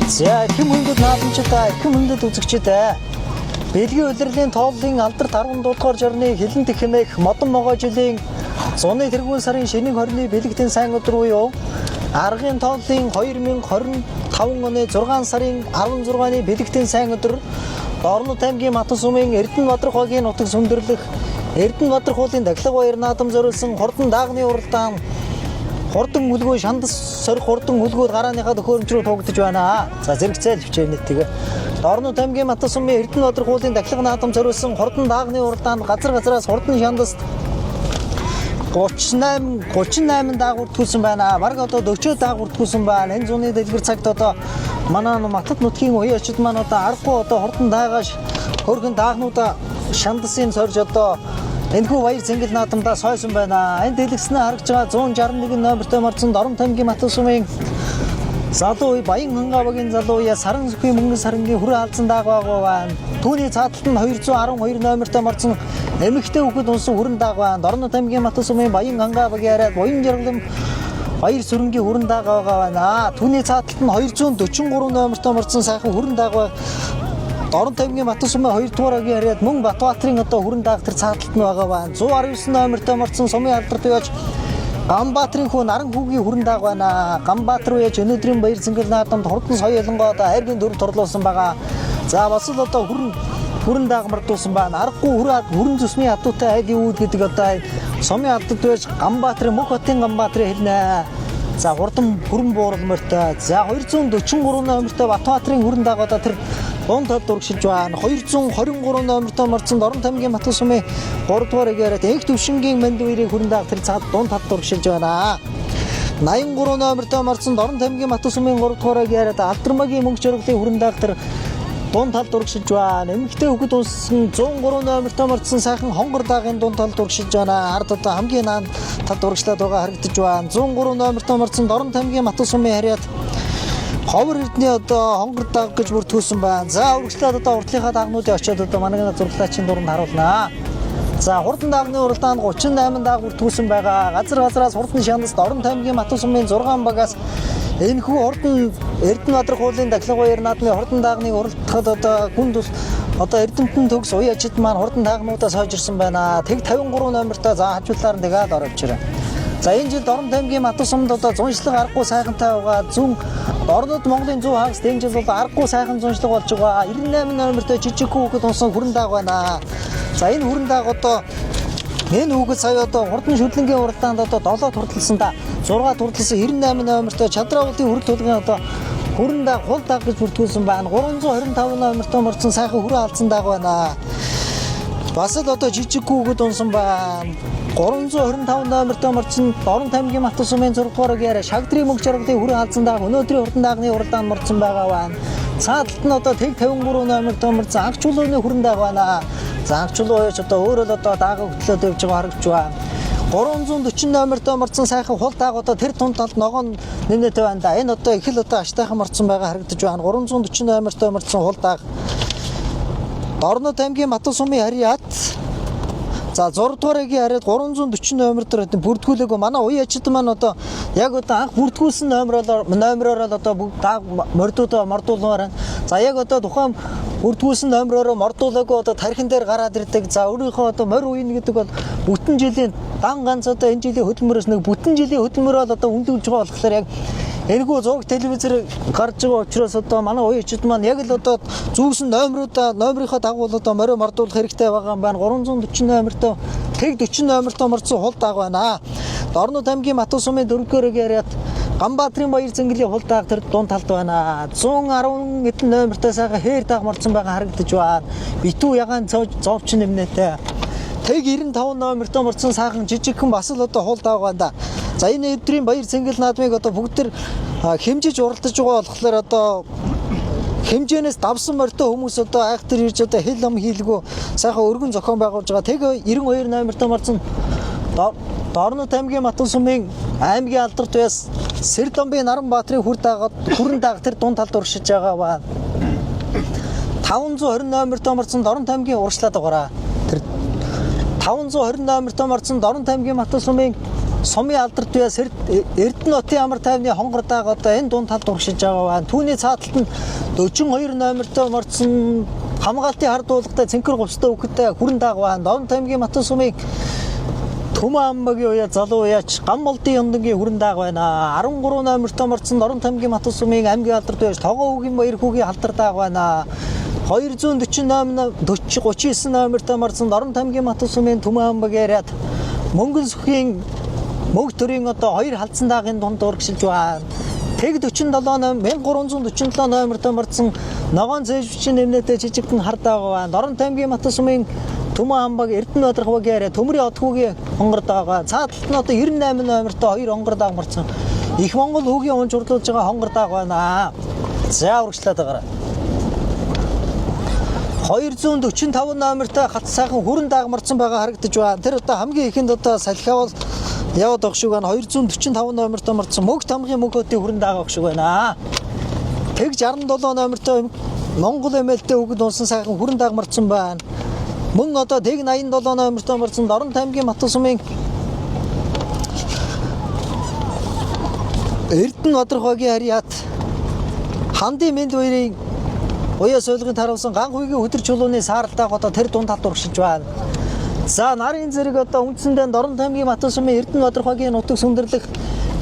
За эрхэм хүндэт наадамчдаа, эрхэм хүндэт үзэгчдээ бэлгийн улирлын тооллын алдарт 10 дугаар жорны хилэн дэх хэмээх модон могоо жилийн зуны тэргүүн сарын шинийн 20-ны бэлэгтэн сайн өдөр буюу аргын тооллын 2025 оны 6 сарын 16-ны бэлэгтэн сайн өдөр Дорнод аймгийн Матус сумын Эрдэнэбадрах багийн нутаг сүндэрлэх Эрдэнэбадрах уулын дахилга баяр наадам зориулсан хурдан даагны уралдаан хурдан хөлгөө шандас сорих хурдан хөлгүүд гарааныхаа төхөөрөмж рүү тугдж байна. За зэрэгцээл хвчээнэ тэгээ. Дорнод аймгийн Матус сумын Эрдэнэбадрах уулын дахилга наадам зориулсан хурдан даагны уралдаанд газраас хурдан шандаст 38 даагур тгүүлсэн байна. Бараг одоо 40 даагур тгүүлсэн байна. Энэ зуны дэлгэр цагт одоо манай Матад нутгийн уяачид маань одоо аргагүй одоо хурдан даагаш хөргөн даагнуудаа шандасын сорж одоо энэхүү баяр цэнгэл наадамдаа сойсон байна. Энэ дэлгэснээ харагч байгаа 161 номертой марцсан Дорнод аймгийн Матус сумын залуу Баян хангаа багийн залуу я саран сүхий мөнгөн сарангийн хүрээ алдсан дааг байна. Түүний цааталт нь 212 номертой марцсан эмэгтэй хүүхэд унсан хүрэн дааг байна. Дорнод аймгийн Матус сумын Баян хангаа багийн арайд буян жаргалам баяр сүрэнгийн хүрэн дааг байна. Түүний цааталт нь 243 номертой марцсан сайхан хүрэн дааг байна. Дорнод аймгийн Матус сумын 2 дугаар агийн арайд мөн Батбаатарын одоо хүрэн дааг тэр цааталт нь байгаа байна. 119 номертой марцсан сумын алдарт явж Ганбаатарын хүү наран хүүгийн хүрэн дааг байна. Ганбаатар үеж өнөөдрийн баяр цэнгэл наадамд хурдан соёлонгоо одоо хайргийн дөрөв торлуулсан байгаа. За бас л одоо хүрэн дааг мартуулсан байна. Аргагүй хүрэн зүсний хатуутай айлын үүд гэдэг одоо сумын алдарт байж Ганбаатарын мөх хотын Ганбаатарын хэлнэ. За хурдан хүрэн бууруулмартай. За 243 номертой Батбаатарын хүрэн дааг одоо тэр дунд тал дургшилж байна. 223 номертой марцсан Дорнод аймгийн Матус сумын 3 дугаар агаарт энх төвшингийн манд үерийн хүрэн дааг тэр цаад дунд тал дургшилж байна. 83 номертой марцсан Дорнод аймгийн Матус сумын 3 дугаар агаарт Алдармагийн мөнгө жаргалын хүрэн дааг тэр дунд тал дургшилж байна. Эмэгтэй хүүхэд унсан 103 номертой марцсан сайхан хонгор даагийн дунд тал дургшилж байна. Ард одоо хамгийн наан тал дургшлаад байгаа харагдаж байна. 103 номертой марцсан Дорнод аймгийн Матус сумын харьяат Ховор эрдний одоо хонгор дааг гэж бүртгүүлсэн байна. За урагшлаад одоо урдлынхаа даагнуудыг очиод одоо манай зурлаачийн дууранд харуулнаа. За хурдан даагны уралдаанд 38 дааг бүртгүүлсэн байгаа. Газраас хурдан шандас Дорнод аймгийн Матус сумын 6 багаас энэхүү хурдан Эрдэнэбадрах уулын дахилга баяр наадмын хурдан даагныг уралдахад одоо хүнд одоо Эрдэнэтэн төгс уяачид маань хурдан даагнуудаа сойжирсан байна. Тэг 53 номертой за хажуулаар нь тэгээд оровчраа. За энэ жил Дорнод аймгийн Матус сумд одоо зуншлаг аргагүй сайхантай байгаа. Зүүн Дорнод Монголын зүүн хагас энэ жил бол аргагүй сайхан зуншлаг болж байгаа. 98 номертой жижиг хүүхэд унсан хүрэн дааг байна. За энэ хүрэн дааг одоо энэ хүүхэд сая одоо хурдан шүдлэнгийн уралдаанд одоо 7 турталсан да. 6 турталсан 98 номертой Чадраавлын хүрэл тулгын одоо хүрэн дааг хул дааг гэж бүртгүүлсэн байна. 325 номертой морцсон сайхан хүрээ алдсан дааг байна. Бас л одоо жижиг хүүхэд унсан байна. 325 номертой морцсон Дорнод аймгийн Матус сумын 6 дугаар агаарт Шагдрын мөнгө жаргалын хүрээ алдсан дааг өнөөдрийн хурдан даагны уралдаанд морцсон байгаа байна. Цааталт нь одоо тэг 53 номертой морцсон анх чулууны хүрэн дааг байна. За анх чулуу хойч одоо өөрөө л одоо дааг хөтлөөд явж байгаа харагдж байна. 340 номертой морцсон сайхан хул дааг одоо тэр тунд талд ногоон нэмнэтэй байна да. Энэ одоо их л одоо аштайхан морцсон байгаа харагдаж байна. 340 номертой морцсон хул дааг Дорнод аймгийн Матус сумын харьяат за 6 дугаар агийн харьяат 340 номер дээр бүртгүүлээгүй манай уяачид маань одоо яг одоо анх бүртгүүлсэн номероор л одоо бүгд дааг мордуудаа мордуулмаар. За яг одоо тухайн бүртгүүлсэн номероор мордуулаагүй одоо тархин дээр гараад ирдэг. За өөрийнхөө одоо морь уйн гэдэг бол бүтэн жилийн дан ганц одоо энэ жилийн хөдөлмөрөөс нэг бүтэн жилийн хөдөлмөрөөр одоо хүндүүлж байгаа болохоор яг энэхүү зураг телевизээр гарч байгаа учраас одоо манай уяачид маань яг л одоо зүүсэн номерынхаа дагуу одоо морио мордуулах хэрэгтэй байгаа юм байна. 340 номертой тэг 40 номертой морцсон хул дааг байна. Дорнод аймгийн Матус сумын 4-р агаарт Ганбаатарын баяр цэнгэлийн хул дааг тэр дунд талд байна. 110 эдэн номертой сайхан хээр дааг морцсон байгаа харагдаж байна. Битүү ягаан зовч нэмнэтэй. Тэг 95 номертой морцсон сайхан жижигхэн бас л одоо хул дааг байна. За энэ өдрийн баяр цэнгэл наадмыг одоо бүгд төр хэмжиж уралдаж байгаа болохоор одоо хэмжээнээс давсан морьтой хүмүүс одоо айхтар ирж одоо хэл ам хийлгүү сайхан өргөн зохион байгуулж байгаа. Тэг 92 номертой морцсон Дорнод аймгийн Матус сумын аймгийн алдарт байс Сэрдомбын Наранбаатарын хүрэн дааг тэр дунд талд урагшиж байгаа ба. 520 номертой морцсон Дорнод аймгийн урагшлаад байгаа. Тэр 520 номертой морцсон Дорнод аймгийн Матус сумын сумын алдарт байс Эрдэнэтийн амар тайвны хонгор дааг одоо энэ дунд талд урагшилж байгаа байна. Түүний цааталт нь 42 номертой мордсон хамгаалтын хард уулгатай цэнхэр говьстой үхэдтэй хүрэн дааг байна. Дорн таймгийн Матан сумын Төмөн амбагийн уяа залуу уяач гам молдын ёндонгийн хүрэн дааг байна. 13 номертой мордсон Дорн таймгийн Матан сумын аймгийн алдарт байс Тогоо хүүгийн баяр хүүгийн алдар дааг байна. 239 номертой мордсон Дорн таймгийн Матан сумын Төмөн амбагийн яриад Мөнгөн сүхийн мөг төрийн одоо 2 халдсан даагийн дунд урагшилж байна. Тэг 1347 номертой мордсон Ногоон зээжвчин нэмнэтэй жижигхэн хардаг байна. Дорн таймгийн Матан сумын Төмөн амбаг Эрдэнэт багийн яриа төмрийн одхүүгийн хонгор даага. Цааталт нь одоо 98 номертой 2 хонгор дааг мордсон. Их Монгол хүүгийн унж урлуулж байгаа хонгор дааг байна. За урагшлаад байгаарай. 245 номертой хат сайхан хүрэн дааг мордсон байгаа харагдаж байна. Тэр одоо хамгийн ихэнд одоо салхиавал яваад байгаа шүү гэн 245 номертой мордсон мөг тамгын мөгөөдийн хүрэн дааг байгаа шүү байна. Тэг 67 номертой Монгол эмээлтэй үгэд унсан сайхан хүрэн дааг мордсон байна. Мөн одоо тэг 87 номертой мордсон Дорн таймгийн Матан сумын Эрдэнэт багийн хариат Хандын Мэнд хоёрын уяа сойлгын таруулсан ган хуйгийн өдөр чулууны сааралтай одоо тэр дунд талд урагшилж байна. За нарын зэрэг одоо үндсэндээ Дорн таймгийн Матан сумын Эрдэнэт багийн нутаг сүндэрлэх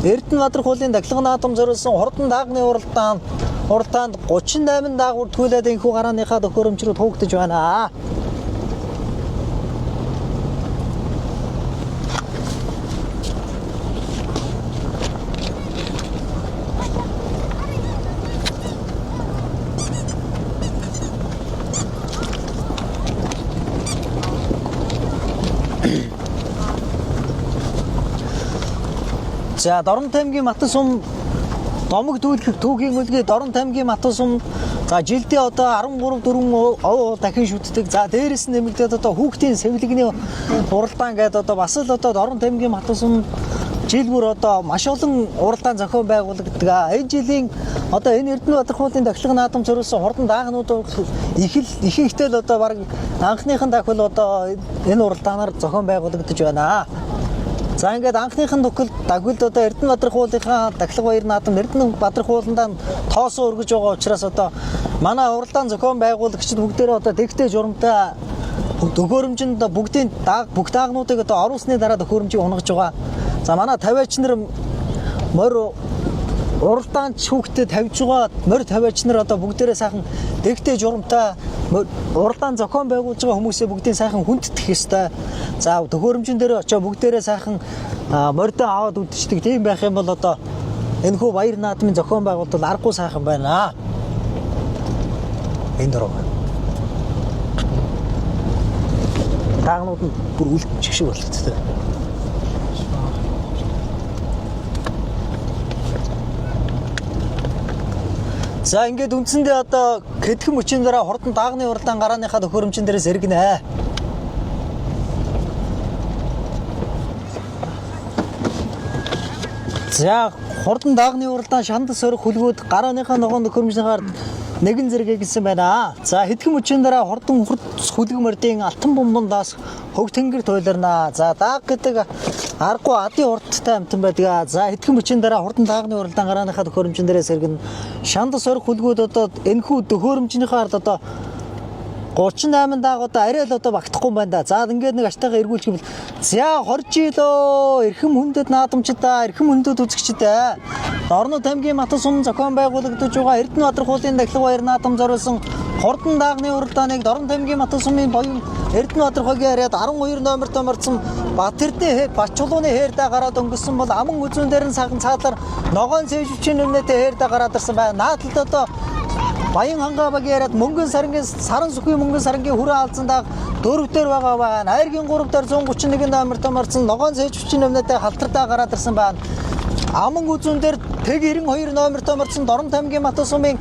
Эрдэнэт уулын дахилга наадам зориулсан хурдан даагны уралдаанд 38 даагуур түлээд энхүү гарааныхаа төхөөрөмжрүүд хуагдаж байна. За Дорн таймгийн Матан сум домог дүүлэх түүхийн үлгээ Дорн таймгийн Матан сум за жилдээ одоо 13 дахин шүтдэг. За дээрэс нь нэмэгдээд одоо хүүхдийн сэвлэгний уралдаан гэдэг одоо бас л одоо Дорн таймгийн Матан сум жил бүр одоо маш олон уралдаан зохион байгуулагддаг. Энэ жилийн одоо энэ Эрдэнэт уулын дахилга наадам зориулсан хурдан даагнууд ихэнхдээ л одоо баг анхныхан дахил одоо энэ уралдаанаар зохион байгуулагдаж байна. За ингээд анхныхын дагвилд одоо Эрдэнэт уулынхаа дахилга баяр наадам Эрдэнэт ууландаа тоосон өргөж байгаа учраас одоо манай уралдаан зохион байгуулагчид бүгдээрээ одоо тэгтэй журамтай төхөөрөмжөнд бүгдийн бүх даагнуудыг одоо оруулсны дараа төхөөрөмжийг унгаж байгаа. За манай тавиач нар морь уралдаанд хүүхдэд тавьж байгаа морь тавиач нар одоо бүгдээрээ сайхан тэгтэй журамтай уралдаан зохион байгуулж байгаа хүмүүсээ бүгдийн сайхан хүндэтгэх ёстой. За төхөөрөмжн дээр очиж бүгдээрээ сайхан морьдоо аваад үдчихдэг. Тийм байх юм бол одоо энэхүү баяр наадмын зохион байгуулалт аргагүй сайхан байна. Энэ дөрөв. Таагнууд нь бүр үлдчих шиг болчихсон. За ингээд үндсэндээ одоо хэдхэн мөчийн дараа хурдан даагны уралдаан гарааныхаа төхөөрөмжн дээрээс эргэнэ. За хурдан даагны уралдаан шандас сорих хүлгүүд гарааныхаа ногоон төхөөрөмжнийхаар нэгэн зэрэг гэсэн байна. За хэдхэн мөчийн дараа хурдан хүлэг мордын алтан бомбондаас хөг тэнгэр туйларна. За дааг гэдэг аргагүй адын урдтай амтан байдаг. За хэдхэн мөчийн дараа хурдан даагны уралдаан гарааныхаа төхөөрөмжн дээрээс эргэн шандас сорих хүлгүүд одоо энэхүү төхөөрөмжнийхээ ард одоо 38 дааг одоо арай л одоо багтахгүй юм байна да. За ингээд нэг аштайгаа эргүүлчих юм бол за хорж илөө эрхэм хүндэд наадамчдаа эрхэм хүндэд үзэгчдээ Дорн таймгийн Матан сум зохион байгуулагдаж байгаа Эрдэнэт уулын дахилга баяр наадам зориулсан хурдан даагны уралдааныг Дорн таймгийн Матан сумын боён Эрдэнэт багийн яриад 12 номертой мордсон Батэрдийн Бач чулууны хээрдээ гараад өнгөрсөн бол аман үзүүн дээр нь сахан цаадлаар ногоон цэжвчийн өмнөдөө хээрдээ гараад ирсэн байна. Наадалд одоо Баян хангаа багийн яриад мөнгөн саран сүхийн мөнгөн сарангийн хүрээ алзан дааг 4 дээр байгаа байна. Айргийн 3 дээр 131 номертой мордсон ногоон цэжвчийн өмнөдөө халтардаа гараад ирсэн байна. Аман үзүүн дээр тэг 92 номертой мордсон Дорн таймгийн Матан сумын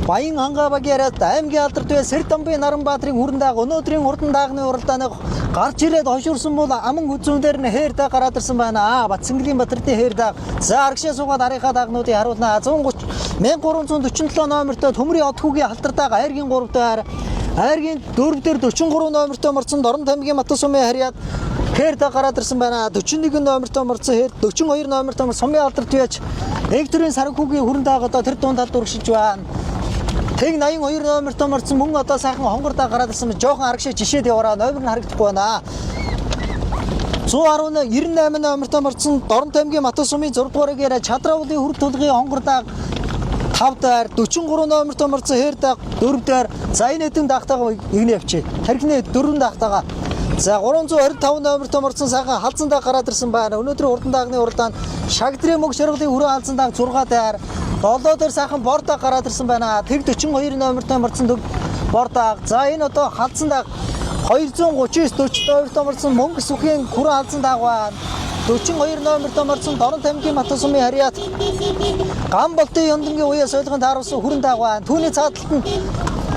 Баян хангаа багийн яриад аймгийн алдарт бай Сэрдамбын Наранбаатрын хүрэн дааг өнөөдрийн хурдан даагны уралдааныг гарч ирээд хошуурсан бол аман үзүүн дээр нь хээр дааг гараад ирсэн байна. Батцэнгэлийн Батэрдийн хээр дааг. За аргашаа суугаад арийнхаа даагнуудыг харуулна. 1347 номертой төмрийн одхүүгийн халтардааг айргийн 3 дээр айргийн 4 дээр 43 номертой мордсон Дорн таймгийн Матан сумын хариад Хэрдэ гараад ирсэн байна. 41 номертой морцсон хэд 42 номертой морц Сумын алдарт байж Экторийн Саранхүүгийн хүрэн дааг одоо тэр дунд талд урагшиж байна. Тэг 82 номертой морцсон мөн одоо сайхан хонгордаа гараад ирсэн байна. Жохон арагшаа жишээд яваараа номер нь харагдахгүй байна. 198 номертой морцсон Дорн таймгийн Матус Сумын 6 дугаарыг яриа Чадраулын хүрд тулгын хонгордаа 5 даар 43 номертой морцсон Хэрдэ 4 даар за энэ хэдэн даахтайгаа игнэ явчээ. Тархины 4 даахтайгаа за 325 номертой морцсон сайхан халзандаа гараад ирсэн байна. Өнөөдрийн урдан даагны уралдаанд Шагдрын мөг шаргалын хүрээ халзандааг 6 даар 7 дээр сайхан бордаа гараад ирсэн байна. Тэг 42 номертой морцсон бордаа. За энэ одоо халзандааг 239 42 морцсон мөнгө сүхийн хүрээ халзандааг байна. 42 номертой морцсон Дорн таймгийн Матус Сумын харьяат Гамболтын Яндынгийн уяас ойлгон тааруулсан хүрэн дааг байна. Түүний цааталт нь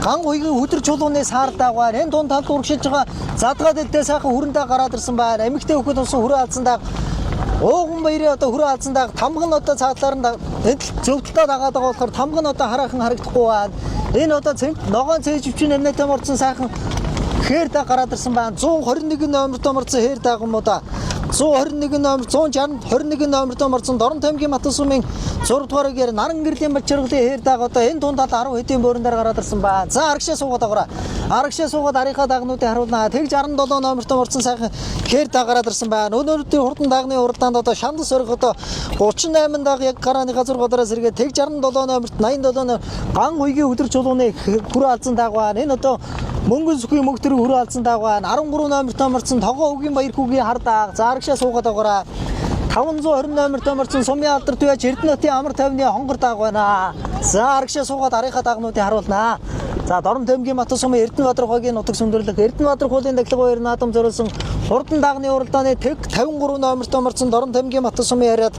ган уйгийн өдөр чулууны саардааг байна. Энэ дунд талд урагшиж байгаа задгаа дэдээ сайхан хүрэндээ гараад ирсэн байна. Эмэгтэй хүүхэд болсон хүрээ алзандааг ууган баярын одоо хүрээ алзандааг тамга нь одоо цаатлаар нь зөвдөлтөө дагаад байгаа болохоор тамга нь одоо хараахан харагдахгүй байна. Энэ одоо ногоон цээжвчин амнаатай морцсон сайхан Хэрдэ гараад ирсэн байна. 121 номертой морцсон Хэрдэ гомудаа 121 номер 121 номертой морцсон Дорн таймгийн Матус Сумын 6 дугаарыг яар Наран гэрлийн Бачиргалын Хэрдэ одоо энэ дунд тал 10 хэдийн бөөрөн дээр гараад ирсэн байна. За арагшаа суугаад агаараа. Арагшаа суугаад арийнхаа дагнуудыг харуулнаа. Тэг 67 номертой морцсон сайхан Хэрдэ гараад ирсэн байна. Өнөөдрийн хурдан дагны уралдаанд одоо шандал сорих одоо 38 даг яг гарааны газар годоороос эргээд тэг 67 номерт 87 номер ган уйгийн өдөр чулууны хүрээ алзан дааг байна. Энэ одоо мөнгөн сүхийн мөнгө төрийн хүрээ алзан дааг байна. 13 номертой морцсон Тогоо үгийн баяр хүүгийн хардааг. За арагшаа суугаад агаараа. 520 номертой морцсон Сумын алдарт байж Эрдэнэтийн амар тайвны хонгор дааг байна. За арагшаа суугаад арийнхаа дагнуудыг харуулнаа. За Дорн таймгийн Матус Сумын Эрдэнэбаатар хогийн нутаг сүндэрлэх Эрдэнэбаатар хуулийн дахилга баяр наадам зориулсан хурдан дагны уралдааны тэг 53 номертой морцсон Дорн таймгийн Матус Сумын харьяат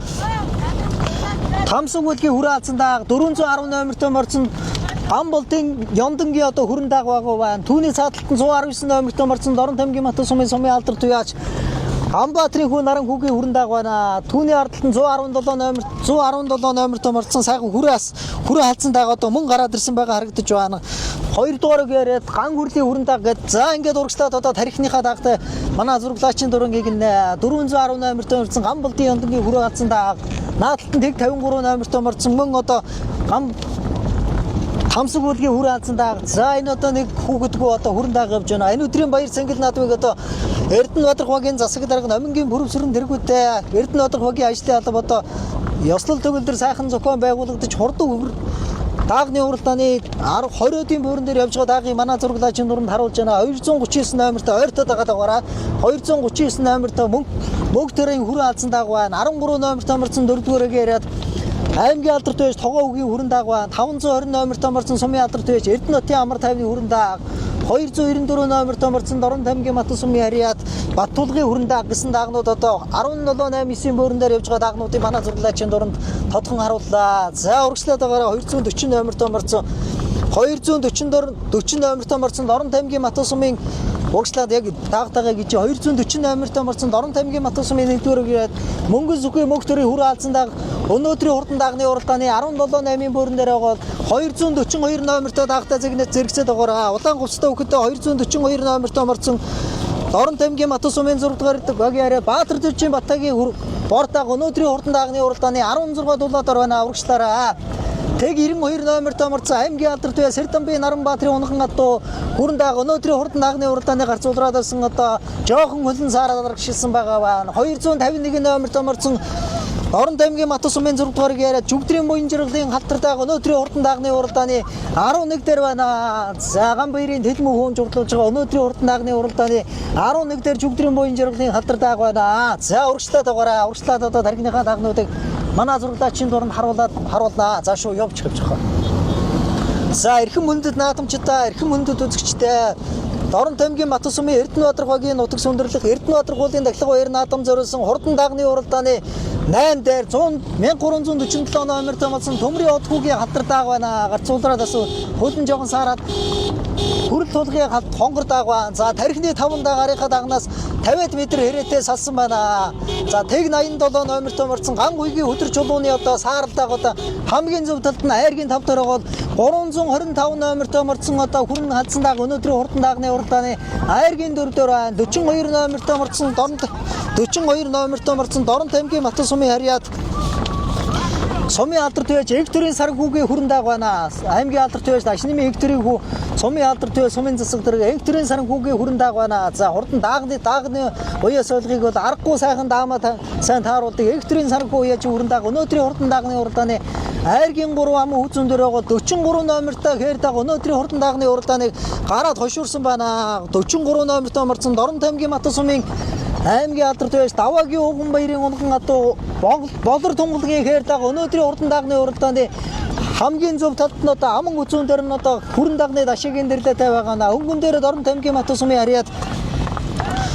Тамсан бүлгийн хүрээ алзан дааг 410 номертой морцсон Гамболтын Яндынгийн одоо хүрэн дааг байна. Түүний цааталт нь 119 номертой морцсон Дорн таймгийн Матус Сумын алдарт байж Амбаатрийн хүн Наран хүүгийн хүрэн дааг байна. Түүний ардталт нь 117 номертой морцсон сайхан хүрээ халзан дааг одоо мөн гараад ирсэн байгаа харагдаж байна. 2 дугаарыг яриад ган хүрлийн хүрэн дааг гэж за ингээд урагшлаад одоо тарихныхаа даагтай манай зурглаачийн дурангийг нэ 410 номертой морцсон Гамболтын Яндынгийн хүрээ халзан дааг наадталт нь тэг 53 номертой морцсон мөн одоо Тамсаг бүлгийн хүрээ алзан дааг. За энэ одоо нэг хүүхэдгүй одоо хүрэн дааг явж байна. Энэ өдрийн баяр цангил наадмыг одоо Эрдэнэбаатар хогийн засаг дарга номингийн бүрэмсрэн тэргүүтэй Эрдэнэбаатар хогийн ажлын алба одоо ёслол төгөлдөр сайхан зохион байгуулагдаж хурдан даагны уралдааны 20-ийн бууран дээр явж байгаа даагийн манай зурглаачийн дунд харуулж байна. 239 номертой ойртоо дагаад байгаараа 239 номертой мөнгө төрийн хүрээ алзан дааг байна. 13 номертой морцсон 4-р яриад аймгийн алдарт байж Тогоо үгийн хүрэн дааг байна. 520 номертой морцсон Сумын алдарт байж Эрдэнэтийн амар тайвны хүрэн дааг. 294 номертой морцсон Дорн таймгийн Матус Сумын харьяат Баттулгын хүрэн дааг гэсэн даагнууд одоо 17-8-9 бууран дээр явж байгаа даагнуудыг манай зурглаачийн дунд тодхон харууллаа. За урагшлаад байгаараа 240 номертой морцсон 240 номертой морцсон Дорн таймгийн Матус Сумын урагшлаад яг даагтайгаа гэж 240 номертой морцсон Дорн таймгийн Матус Сумын 1-р яриад мөнгөн сүхийн мөнгө төрийн хүрээ алзан дааг өнөөдрийн хурдан дагны уралдааны 17-8-ийн бууран дээр байгаа 242 номертой даагтай зэрэгцээд байгаараа улаан говцтой хөхөдөө 242 номертой морцсон Дорн таймгийн Матус Сумын 6 дугаар багийн арай Баатар дэвжийн Батагийн бордааг өнөөдрийн хурдан дагны уралдааны 16 дулаатаар байна урагшлаараа. Тэг 92 номертой морцсон аймгийн алдарт бай Сэрдэмбийн Наранбаатарын унхан адуу хүрэн дааг өнөөдрийн хурдан дагны уралдааны гарцуулраад ирсэн одоо жоохон хөлн саараар аргашилсан байгаа байна. 251 номертой морцсон Дорн таймгийн Матус Сумын 6 дугаарыг яриад Жүгдрийн буян жиргалын халтардааг өнөөдрийн хурдан дагны уралдааны 11 дээр байна. За Ганбаярын Тэлмүү хүн журлуулж байгаа өнөөдрийн хурдан дагны уралдааны 11 дээр Жүгдрийн буян жиргалын халтардааг байна. За урагшлаад байгаараа урагшлаад одоо тархиныхаа дагнуудыг манай зурглаачийн дунд харуулнаа. За шүү явж байгаа. За эрхэм мөндөд наадамчдаа, эрхэм мөндөд үзэгчдээ Дорн таймгийн Матус Сумын Эрдэнэбаатар хогийн нутаг сүндэрлэх Эрдэнэбаатар хуулийн дахилга баяр наадам зориулсан хурдан дагны уралдааны 8 дээр 1347 номертой болсон Төмрийн од хүүгийн халтар дааг байна. Гарцуулраад бас хөлн жоохон саарад хүрэл тулгын хонгор дагва. За тархины 5 дагарынхаа дагнаас 50 м хэрэтээ салсан байна. За тэг 87 номертой морцсон гам гүйгийн хөтөр чулууны одоо сааралдаг одоо хамгийн зөв талд нь айргийн тав дөрөөгөл 325 номертой морцсон одоо хүрэн хадсан даг өнөөдрийн хурдан дагны уралдааны айргийн 4 дээр байна. 42 номертой морцсон дорнт 42 номертой морцсон Доронт аймгийн Матан сумын харьяат Сумын алдар төвч Экторийн саргүүгийн хүрэн даг байна. Аймгийн алдар төвч Дашнымын Экторийн хүү Сумын алдар төвч Сумын засаг дэрэг Экторийн саргүүгийн хүрэн даг байна. За хурдан даагны уяас ойлгыг бол аргагүй сайхан даамаа сайн тааруулдаг Экторийн саргүү уяач хүрэн даг өнөөдрийн хурдан дагны уралдааны айргийн 3 ам хүзүүн дөрөөгөө 43 номертой хээр даг өнөөдрийн хурдан дагны уралдааныг гараад хошуурсан байна. 43 номертой морцсон Доронт аймгийн Матан сумын аймгийн алдар төвч Даваагийн Уган баярын унган атуу болор тунгалгийн хээр даг өнөөдрийн хурдан дагны уралдааны хамгийн зөв талд нь одоо аман үзүүн дээр нь одоо хүрэн дагны дашигийн дэрлэтэй байгаа. Өнгөн дээр Доронт аймгийн Матан сумын харьяат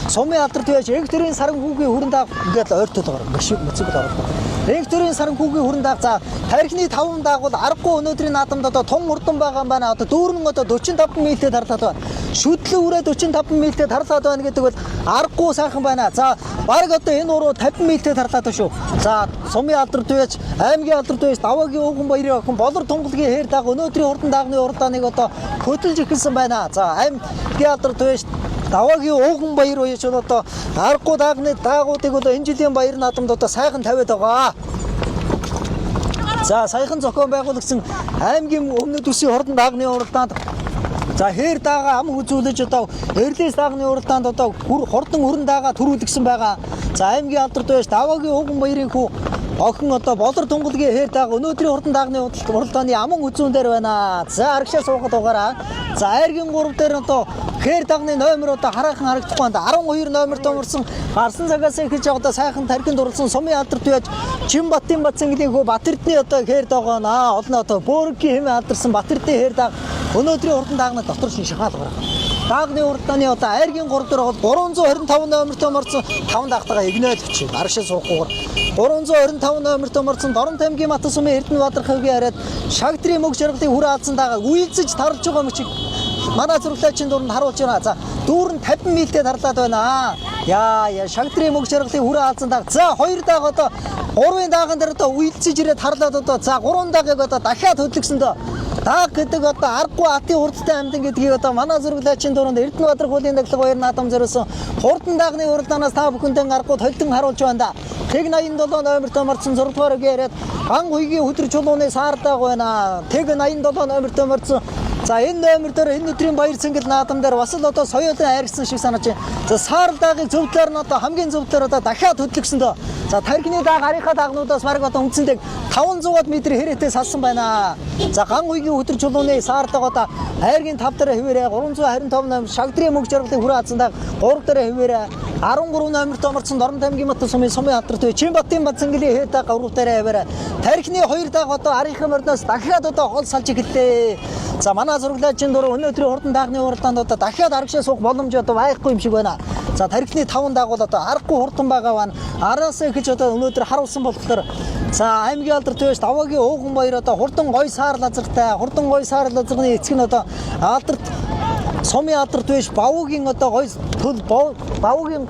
Сумын алдар төвч Экторийн саргүүгийн хүрэн даг ингээд ойртол байгаа. Машин мэцэг оролдоо. Экторийн саргүүгийн хүрэн даг за тархины 5 даг бол аргагүй өнөөдрийн наадамд одоо тун хурдан байгаа юм байна. Одоо дүүрэн одоо 45 м-тэй тарлаад байна. Шүтлэн үрээ 45 м-тэй тарлаад байна гэдэг бол аргагүй сайхан байна. За баг одоо энэ уруу 50 м-тэй тарлаад байна шүү. За Сумын алдар төвч аймгийн алдар төвч Даваагийн Уган баярын охин болор тунгалгийн хээр даг өнөөдрийн хурдан дагны уралдааныг одоо хөдөлж эхэлсэн байна. За аймгийн алдар төвч Даваагийн Уган баяр уяж одоо аргагүй дагны даагуудыг одоо энэ жилийн баяр наадамд одоо сайхан тавиад байгаа. За саяхан зохион байгуулагчсан аймгийн өмнөд үсгийн хурдан дагны уралдаанд за хээр даага ам үзүүлж одоо эрлээс дагны уралдаанд одоо хурдан хүрэн даага төрүүлгсэн байгаа. За аймгийн алдар төвч Даваагийн Уган баярын хүү охин одоо болор тунгалгийн хээр даага өнөөдрийн хурдан дагны уралдааны аман үзүүн дээр байна. За арагшаа суухад угаараа. За айргийн 3 дээр одоо хээр дагны номер одоо хараахан харагдахгүй байна. 12 номертой мөрсөн гарсан цагаас эхэлж одоо сайхан тархинд дурлсан Сумын алдар төвч Чинбатын Бацангийн хүү Батэрдний одоо хээр дагаа наа олон одоо Бөөргийн хэмээ алдарсан Батэрдний хээр даг өнөөдрийн хурдан дагны дотор шиншихаал гарах. Дагны уралдааны одоо айргийн 3 дээр бол 325 номертой морцсон 5 дагтайгаа игнээд өчиг. Аршаа суухгүйгээр 325 номертой морцсон Доронт аймгийн Матан сумын Эрдэнэбаатар хавгийн харьяат Шагдрын мөг жаргалын хүрээ алдсан дагаа үйлцэж тарж байгаа мөчиг манай зурлаачийн дууранд харуулж байна. За дүүрэн 50 м-тэй тарлаад байна. Яа Шагдрын мөг жаргалын хүрээ алдсан дагаа. За 2 дагаа одоо 3-ын дааган дээр одоо үйлцэж ирээд тарлаад одоо за 3 даагийг одоо дахиад хөдлөсөндөө даг гэдэг одоо аргагүй атын урдтай амьдан гэдгийг одоо манай зурлаачийн дууранд Эрдэнэбаатар хуулийн даглаг баяр наадам зориулсан хурдан дагны уралдаанаас та бүхэндээ аргууд холдон харуулж байна да. Тэг 87 номертой морцсон 6 дугаар гэрээд ган гүйгийн хөтөр чулууны саардаг байна. Тэг 87 номертой морцсон за энэ номер дээр энэ өдрийн баяр цэнгэл наадам дээр бас л одоо соёотын хайргсан шиг санаж байна. За саарлагын зөвлөөр нь одоо хамгийн зөвлөөр одоо дахиад хөдлөгсөндөө за тархины даг арийнхаа дагнуудаас бараг одоо үндсэндээ 500 м хэрэтээ салсан байна. За ган гүйгийн хөтөр чулууны саардаг одоо айргийн 5 дээр хэвээрээ 325 номер Шагдрын мөг жаргалын хүрээ алдсан даг 3 дээр хэвээрээ 13 номертой морцсон Доронт аймгийн Матан сумын Сумын алдар төвч Чинбатын Бацангийн хэд даг 3 дээр хэвээрээ тархины 2 даг одоо арийнхаа морноос дахиад одоо хол салж эхэллээ. За манай зурлаачийн дур өнөөдрийн хурдан дагны уралдаанд одоо дахиад арагшаа суух боломж одоо байхгүй юм шиг байна. За тархины 5 даг бол одоо аргагүй хурдан байгаа байна. Араас эхэлж одоо өнөөдөр харуулсан болохоор за аймгийн алдар төвч Даваагийн Уган баяр одоо хурдан гой саар лазартай хурдан гой саар лазарны эцэг нь одоо алдарт Сумын алдар төвч Бавуугийн одоо гой төл Бавуугийн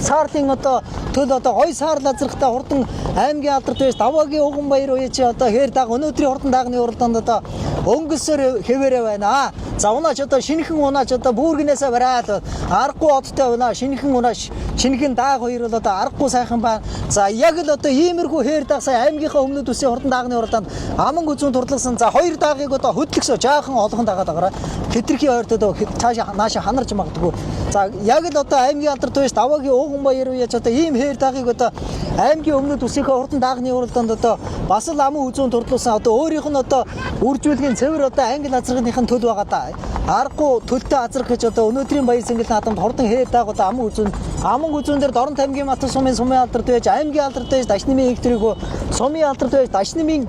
саарлын одоо төл одоо гой саар лазархтай хурдан аймгийн алдар төвч Даваагийн Уган баяр уяач одоо хээр даг өнөөдрийн хурдан дагны уралдаанд одоо өнгөсөөр хэвээрээ байна. За унаач одоо шинэхэн унаач одоо бүүргнээсээ бараад аргагүй одтой байна. Шинэхэн унаач шинэхэн дааг хоёр бол одоо аргагүй сайхан байна. За яг л одоо иймэрхүү хээр даг сая аймгийнхаа өмнөд үсгийн хурдан дагны уралдаанд аман үзүүн турдлагсан за хоёр даагийг одоо хөдлөсөө жаахан олгон дагаад байгаа. Хитрхи ойртоо цаашаа нааша ханарч магадгүй. За яг л одоо аймгийн алдар төвч Даваагийн Уган баяр уяач одоо ийм хээр даагийг одоо аймгийн өмнөд үсгийн хурдан дагны уралдаанд одоо бас л аман үзүүн турдлагсан одоо өөрийнх нь одоо үржүүлгийн цэвэр одоо англи азрагныхын төл байгаа да. Аргагүй төлтэй азрах гэж одоо өнөөдрийн баяр цэнгэл наадамд хурдан хээр дааг одоо аман үзүүн дээр Доронт аймгийн Матан сумын Сумын алдар төвч аймгийн алдар төвч Дашнымын Экторийг Сумын алдар төвч Дашнымын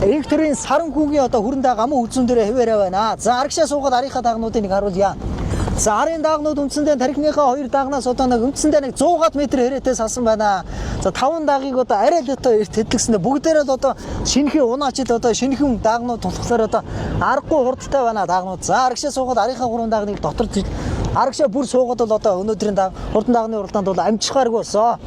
Экторийн саран хүүгийн одоо хүрэн дааг аман үзүүн дээр хэвээрээ байна. За арагшаа суугаад арийнхаа дагнуудыг нэг харуулъя. За арын даагнууд үндсэндээ тархиныхаа 2 даагнаас одоо нэг үндсэндээ нэг 100 метр хэрэтээ салсан байна. За 5 даагийг одоо арай л одоо эрт хэдлэгсэндээ бүгдээрээ л одоо шинэхэн унаачид одоо шинэхэн даагнууд тулхсаар одоо аргагүй хурдтай байна даагнууд. За арагшаа суугаад арийнхаа 3 даагныг дотор арагшаа бүр суугаад бол одоо өнөөдрийн хурдан даагны уралдаанд бол амжихааргүй болсон.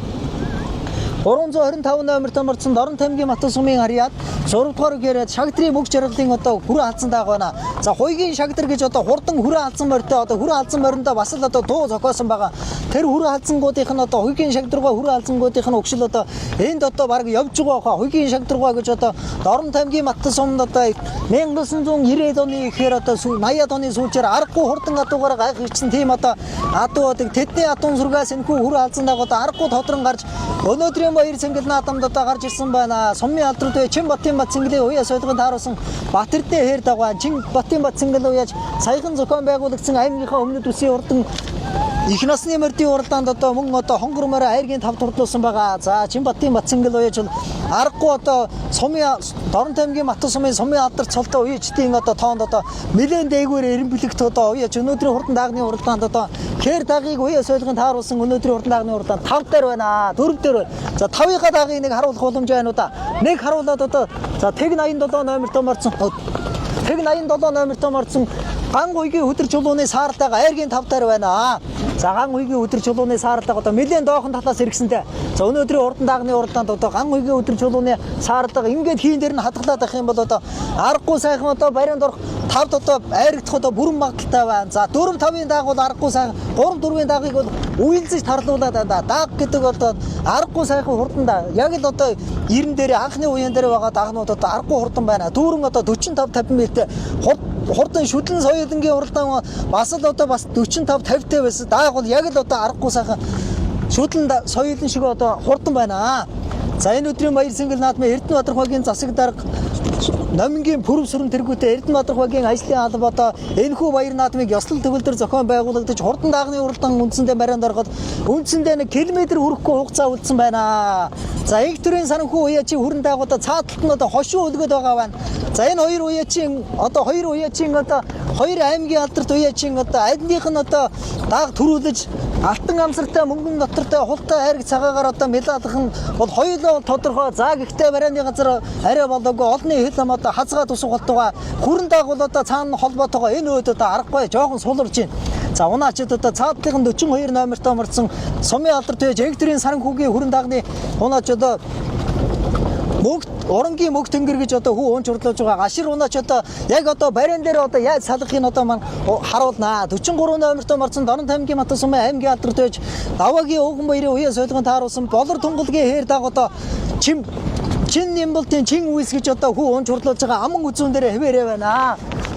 325 номерт амарсан Дорн тамгийн Матус сумын харьяат 6 дугаар үгээр шагдрын мөг жаргалын одоо хүрээ алдсан дааг байна. За хуйгийн шагдр гэж одоо хурдан хүрээ алдсан морьтой одоо хүрээ алдсан мориндоо бас л одоо дуу зохиосон байгаа. Тэр хүрээ алдсангуудынх нь одоо хуйгийн шагдргаа хүрээ алдсангуудынх нь өгшил одоо энд одоо баг явж байгаа хаа хуйгийн шагдргаа гэж одоо Дорн тамгийн Матус сумд одоо 1990-ад оны ихээр одоо 80-ад оны сүүлчээр аргагүй хурдан адуугаар гайх ирсэн тийм одоо адуу тэдний адуун зургаас энэхүү хүрээ алдсан дааг одоо аргагүй тодрон гарч өнөөдрийн баяр цэнгэл наадамд одоо гарч ирсэн байна. Сумын алдрууд Чинбатын бат цэнгэлийн уяа солигонд тааруулсан Батэрдээ хээр дагва Чинбатын бат цэнгэл уяаж саяхан зохион байгуулагдсан аймгийнхаа өмнөд үсгийн урдан их насны мордын уралдаанд одоо мөн одоо хонгормоор айргийн 5 турдлуулсан байгаа. За Чинбатын бат цэнгэл уяаж аргагүй одоо сумын Дорн тамгийн Матус сумын сумын алдар цолтой уяачдын одоо тоонд одоо нэлээд дээгүүр эрен бэлэгт одоо уяаж өнөөдрийн хурдан даагны уралдаанд одоо хээр даагийг уяа солигонд тааруулсан өнөөдрийн хурдан даагны уралдаанд 5 дээр байна. 4 дээр байна. За 5-ийнхаа даагийг нэг харуулах боломж байна уу да. Нэг харуулад одоо за тэг 87 номерт марцсан. Тэг 87 номерт марцсан ган гуйгийн өдөр чулууны саартайгаа айргийн 5 дээр байна. За ган гуйгийн өдөр чулууны саартайгаа одоо нэлээд доохон талаас иргсэнтэй. За өнөөдрийн хурдан даагны уралдаанд одоо ган гуйгийн өдөр чулууны саартайгаа ингээд хийн дээр нь хатглаад авах юм бол одоо аргагүй сайхан одоо барианд орох 5-д одоо айрагдах одоо бүрэн магадaltaй байна. За 4-5-ын дааг бол аргагүй сайхан 3-4-ийн даагийг бол үйлзэж тарлуулаад дааг гэдэг одоо аргагүй сайхан хурдан даа. Яг л одоо 90 дээр анхны үеийн дээр байгаа даагнууд одоо аргагүй хурдан байна. Дүүрэн одоо 45-50 м хурдан шүтлэн соёлынгийн уралдаан бас л одоо бас 45-50-тэй байсан. Дааг бол яг л одоо аргагүй сайхан шүтлэн соёлын шиг одоо хурдан байна. За энэ өдрийн баяр цэнгэл наадмын Эрдэнэ Бадархагийн засаг дарга Номингийн пүрэв сүрэн тэргүүтээ Эрдэнэ Бадархагийн ажлын албатай энэхүү баяр наадмыг ёслол төгөлдөр зохион байгуулагдаж хурдан даагны уралдаан үндсэндээ барианд ороход үндсэндээ 1 км хүрэхгүй хугацаа үлдсэн байна. За их төрийн санамхүү уяачийн хүрэн даагуудаа цааталт нь одоо хошуу өлгөд байгаа байна. За энэ хоёр уяачийн одоо хоёр аймгийн алдарт уяачийн одоо адных нь одоо дааг төрүүлж алтан амсартай мөнгөн дотортой хултай хайрг цагаагаар одоо медалах нь бол хоёулаа тодорхой. За гэхдээ барианы газар арай болоогүй олонний хэл ам одоо хазгаа тусах болтойгоо хүрэн дааг бол одоо цаана холбоотойгоо энэ үед одоо аргагүй жоохон суларж байна. За унаачид одоо цаатлагын 42 номерт марцсан сумын алдарт байж Эгтрийн Саранхүүгийн хүрэн даагны унаач одоо оронгийн мөг тэнгэр гэж одоо хүү уунч урлуулж байгаа. Гашир унаач одоо яг одоо бариан дээр одоо яаж салахыг одоо маань харуулнаа. 43 номерт марцсан Дорн тамгийн Матус сумын аймгийн алдарт байж даваагийн өвгөн баярын уяа солигонд тааруулсан болор тунгалгийн хээр дааг одоо Чин Нямбалтын чин үйс гэж одоо хүү уунч урлуулж байгаа аман үзүүн дээр хэвээрээ байна.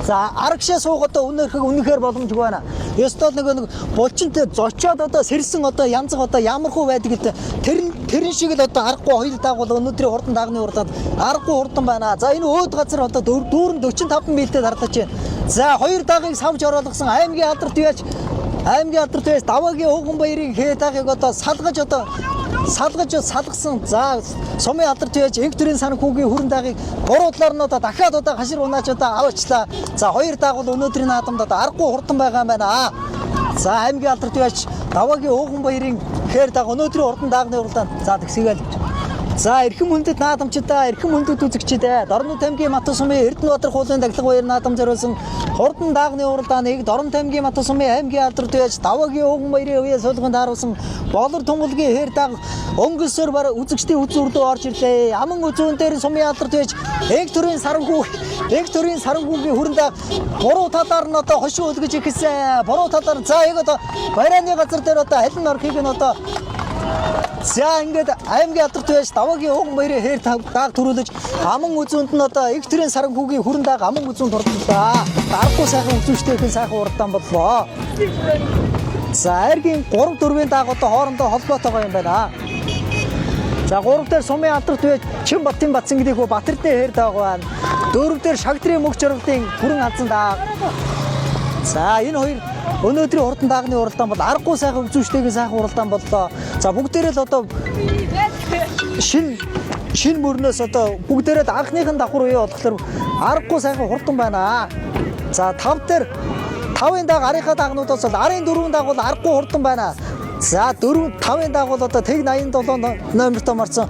За арагшаа суугаад үнэхээр боломжгүй байна. Ёстол нэг булчинтэй зочоод одоо сэрсэн одоо янзг одоо ямархуу байдаг гэдэг тэрэн шиг л одоо аргагүй хоёр дааг бол өнөөдрийн хурдан даагны уралдаанд аргагүй хурдан байна. За энэ өөд газар одоо дүүрэн 45 м-тэй дарлаж байна. За хоёр даагийг савж оруулсан аймгийн алдарт байж даваагийн өвгөн баярын хээр даагийг одоо салгасан. За сумын алдарт байж Эгтрийн Саранхүүгийн хүрэн даагийг гурван талаар нь одоо дахиад одоо хашир унаач одоо аваачлаа. За хоёр дааг бол өнөөдрийн наадамд одоо аргагүй хурдан байгаа юм байна. За аймгийн алдарт байж даваагийн өвгөн баярын хээр дааг өнөөдрийн хурдан даагны уралдаанд за тэгсгээл. За эрхэм хүндэт наадамчдаа, эрхэм хүндэт үзэгчдээ Дорн тамгийн Матус сумын Эрдэнэ Бадархуулын даглаг баяр наадам зориулсан хурдан даагны уралдааныг Дорн тамгийн Матус сумын аймгийн алдарт байж даваагийн өвгөн баярын уяа солигонд тааруулсан болор тунгалгийн хээр дааг өнгөсөөр бар үзэгчдийн үз үрдөө орж ирлээ. Аман үзүүн дээр сумын алдарт байж Эгтрийн Саранхүүгийн хүрэн дааг буруу талаар нь одоо хошуу өлгөж ихсэн. Буруу талаар за яг одоо барианы газар дээр одоо халин орхийг нь одоо за ингээд аймгийн алдарт байж даваагийн өвгөн баярын хээр дааг төрүүлж аман үзүүнд нь одоо Эгтрийн Саранхүүгийн хүрэн дааг аман үзүүнд ордлоо. Аргагүй сайхан үзүүчтэйхэн сайхан уралдаан боллоо. За айргийн 3-4-ийн дааг одоо хоорондоо холбоотойгоо юм байна. За 3 дээр сумын алдарт байж Чинбатын бат цэнгэлийг Батэрдээ хээр дааг байна. 4 дээр шагдрын мөг жаргалын хүрэн алдсан дааг. За энэ хоёр өнөөдрийн хурдан даагны уралдаан бол аргагүй сайхан үзүүчтэйгээ сайхан уралдаан боллоо. За бүгдээрээ л одоо шин мөрнөөс одоо бүгдээрээ л анхных нь давхар үе болохоор аргагүй сайхан хурдан байна. За 5 5-ын даг арийнхаа дагнуудаас бол арын 4-ийн даг бол аргагүй хурдан байна. За 4-5-ын даг бол одоо тэг 87 номертой марцсан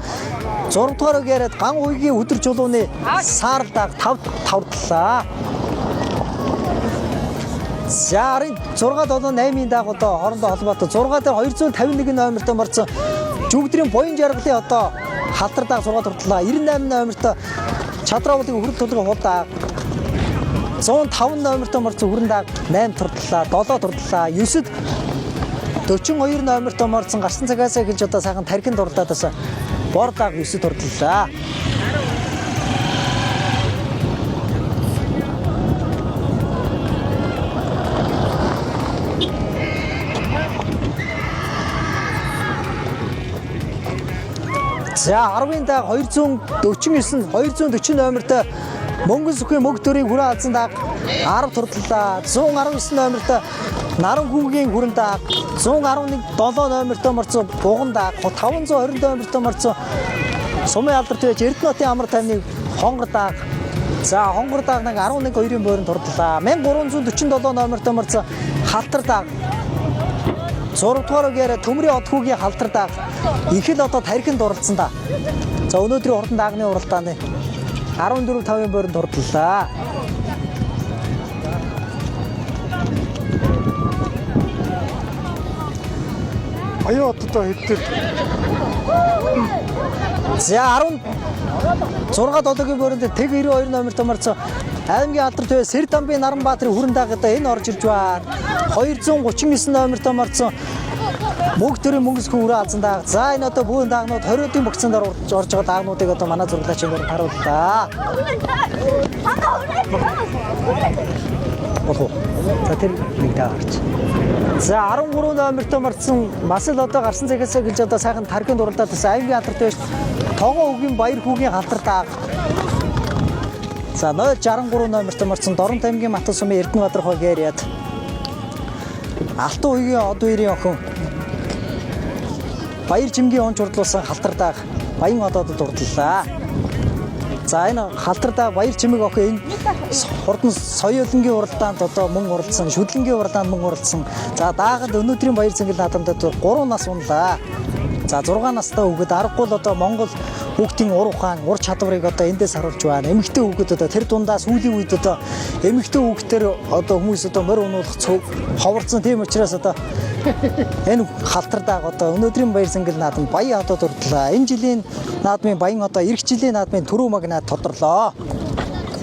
6 дугаар яриад ган уйгийн өдөр жуулууны саар даг 5 тавдлаа. За арын 678-ийн даг одоо хоорондоо холбоотой 6 дээр 251 номертой марцсан Жүгдрийн буян жаргалын одоо халтар даг 6 туртлаа. 98 номертой Чадраулын хүрэл тулгын хуудаа 105 номертой марцсан хүрэн даг 8 туртлаа, 7 туртлаа. 9-д 42 номертой марцсан гарсан цагаасаа гэлж одоо сайхан тархин дурлаад бас бор даг 9 туртлаа. За 10-ын даг 249 номертой Мөнгөн сүхийн мөг төрийг хүрээ алсан даг 10 туртлаа. 119 номертой Наран хүүгийн хүрэн даг 111 7 номертой марцсан буган даг 520 номертой марцсан Сумын алдарт байж Эрдэнэтийн амар тайвныг хонгор даг. За хонгор даг нэг 11 2-ын бойрон туртлаа. 1347 номертой марцсан халтар даг 6 дугаар үгээр төмрийн од хүүгийн халтар даг их л одоо тархин дурлцсан да. За өнөөдрийн хурдан дагны уралдааны 14-5-ын бойрон турдлаа. Аяа одоо хэдтэй. За 16 долоогийн бойрон дээр тэг 92 номертой марцсан аймгийн алдарт бай Сэрдамбын Наранбаатарын хүрэн даг одоо энэ орж ирж байна. 239 номертой марцсан мөнх төрийн мөнгөсхөн үрээ алзан даг. За энэ одоо бүгэн дагнууд 20-ийн богцонд орж байгаа дагнуудыг одоо манай зурлаачийн дээр харууллаа. Болов. За тэр нэг даагаарч. За 13 номертой марцсан бас л одоо гарсан цагаасаа гэлж одоо сайхан тархинд дурлаад бас аймгийн алдарт байж Тогоо үгийн баяр хүүгийн халтар даг. За 063 номертой марцсан Дорнот аймгийн Матан сумын Эрдэнэбаатар хог яриад Алтан уйгийн од үерийн охин Баяр жимгийн онч урдлуулсан халтар даг Баян одоод дурдлаа. За энэ халтар даг Баяр жимэг охин энэ хурдан соёлонгийн уралдаанд одоо мөн уралдсан, шүдлэнгийн уралдаанд мөн уралдсан. За даагад өнөөдрийн Баяр цэнгэл наадамдад 3 нас унлаа. За 6 настай хүүхэд аргагүй л одоо Монгол хүүхдийн ур ухаан, ур чадварыг одоо эндээс харуулж байна. Эмэгтэй хүүхэд одоо тэр дундаа сүүлийн үед одоо эмэгтэй хүүхдээр одоо хүмүүс одоо морь унуулах ховорцсон тийм учраас одоо энэ халтар даг одоо өнөөдрийн Баяр цэнгэл наадам Баян одод урдлаа. Энэ жилийн наадмын Баян одоо эх жилийн наадмын түрүү магнад тодорлоо.